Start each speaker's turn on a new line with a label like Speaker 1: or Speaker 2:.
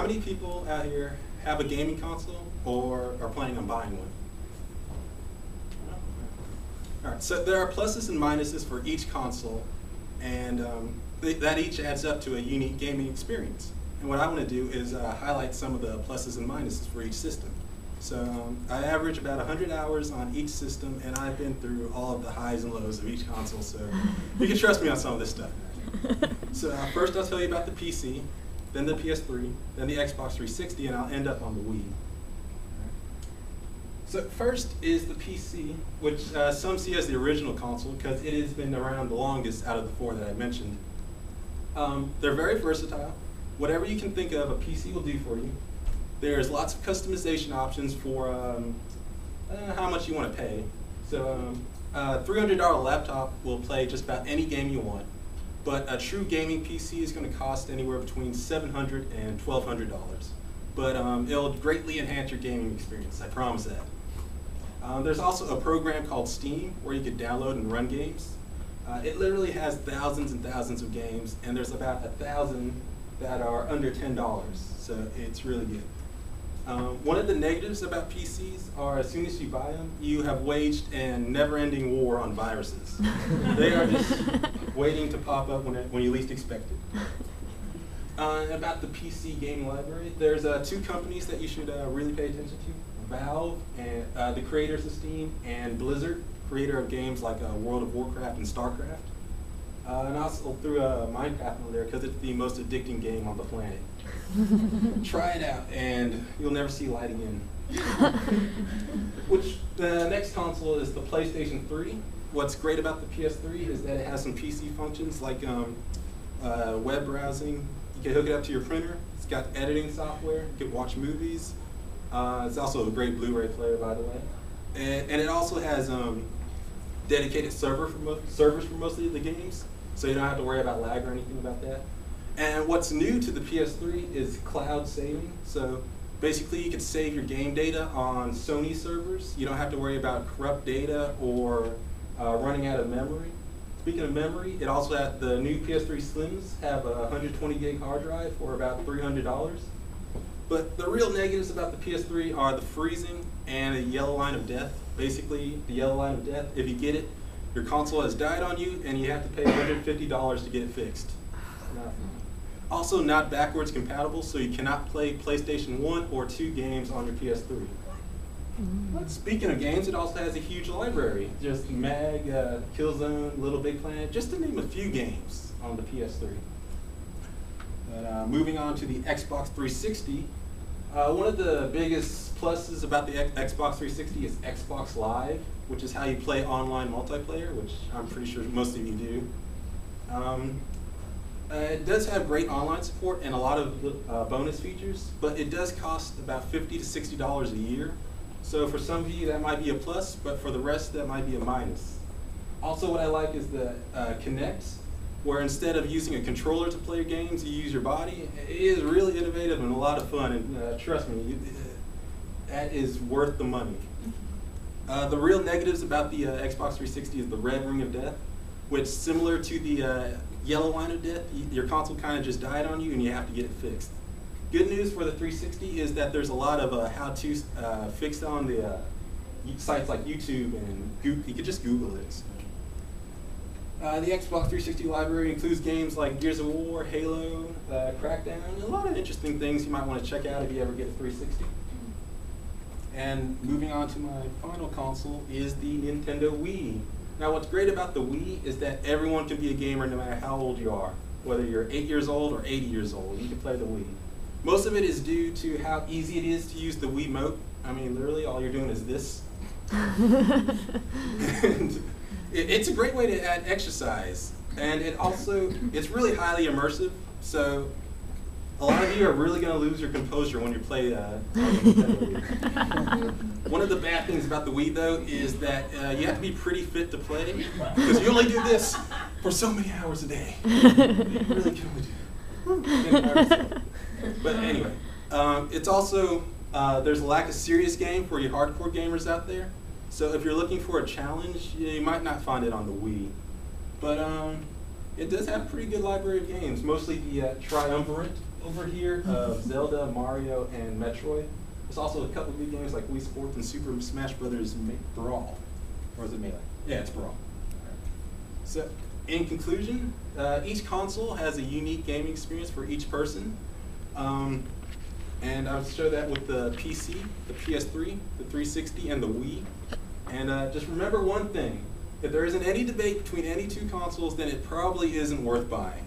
Speaker 1: many people out here have a gaming console or are planning on buying one? All right, so there are pluses and minuses for each console, and that each adds up to a unique gaming experience. And what I want to do is highlight some of the pluses and minuses for each system. So I average about 100 hours on each system, and I've been through all of the highs and lows of each console, so you can trust me on some of this stuff. So first I'll tell you about the PC, then the PS3, then the Xbox 360, and I'll end up on the Wii. So first is the PC, which some see as the original console because it has been around the longest out of the four that I mentioned. They're very versatile. Whatever you can think of, a PC will do for you. There's lots of customization options for how much you want to pay. So a $300 laptop will play just about any game you want, but a true gaming PC is going to cost anywhere between $700 and $1,200. But it'll greatly enhance your gaming experience, I promise that. There's also a program called Steam where you can download and run games. It literally has thousands and thousands of games, and there's about 1,000 that are under $10, so it's really good. One of the negatives about PCs are as soon as you buy them, you have waged an never-ending war on viruses. They are just waiting to pop up when you least expect it. About the PC game library, there's two companies that you should really pay attention to. Valve, and the creators of Steam, and Blizzard, creator of games like World of Warcraft and StarCraft. And I also threw Minecraft on there because it's the most addicting game on the planet. Try it out and you'll never see light again. Which the next console is the PlayStation 3. What's great about the PS3 is that it has some PC functions like web browsing. You can hook it up to your printer. It's got editing software. You can watch movies. It's also a great Blu-ray player, by the way. And it also has dedicated servers for most of the games, so you don't have to worry about lag or anything about that. And what's new to the PS3 is cloud saving. So basically you can save your game data on Sony servers. You don't have to worry about corrupt data or running out of memory. Speaking of memory, it also has the new PS3 Slims have a 120 gig hard drive for about $300. But the real negatives about the PS3 are the freezing and the yellow line of death. Basically, the yellow line of death, if you get it, your console has died on you and you have to pay $150 to get it fixed. Also not backwards compatible, so you cannot play PlayStation 1 or 2 games on your PS3. But speaking of games, it also has a huge library. Just Mag, Killzone, Little Big Planet, just to name a few games on the PS3. But, moving on to the Xbox 360, one of the biggest pluses about the Xbox 360 is Xbox Live, which is how you play online multiplayer, which I'm pretty sure most of you do. It does have great online support and a lot of bonus features, but it does cost about $50 to $60 a year. So for some of you that might be a plus, but for the rest that might be a minus. Also what I like is the Kinect, where instead of using a controller to play your games, you use your body. It is really innovative and a lot of fun, and trust me, that is worth the money. The real negatives about the Xbox 360 is the red ring of death, which similar to the yellow line of death, your console kind of just died on you and you have to get it fixed. Good news for the 360 is that there's a lot of how-tos fixed on the sites like YouTube, and you can just Google it. The Xbox 360 library includes games like Gears of War, Halo, Crackdown, and a lot of interesting things you might want to check out if you ever get a 360. And moving on to my final console is the Nintendo Wii. Now what's great about the Wii is that everyone can be a gamer no matter how old you are. Whether you're 8 years old or 80 years old, you can play the Wii. Most of it is due to how easy it is to use the Wiimote. I mean, literally all you're doing is this. And it's a great way to add exercise. And it's really highly immersive. So a lot of you are really going to lose your composure when you play One of the bad things about the Wii, though, is that you have to be pretty fit to play, because you only do this for so many hours a day. You really can only do it. But anyway, it's also, there's a lack of serious game for you hardcore gamers out there. So if you're looking for a challenge, you might not find it on the Wii. But it does have a pretty good library of games, mostly the triumvirate over here of Zelda, Mario, and Metroid. There's also a couple of good games like Wii Sports and Super Smash Brothers Brawl. Or is it Melee? Yeah, it's Brawl. So, in conclusion, each console has a unique gaming experience for each person. And I'll show that with the PC, the PS3, the 360, and the Wii. And just remember one thing. If there isn't any debate between any two consoles, then it probably isn't worth buying.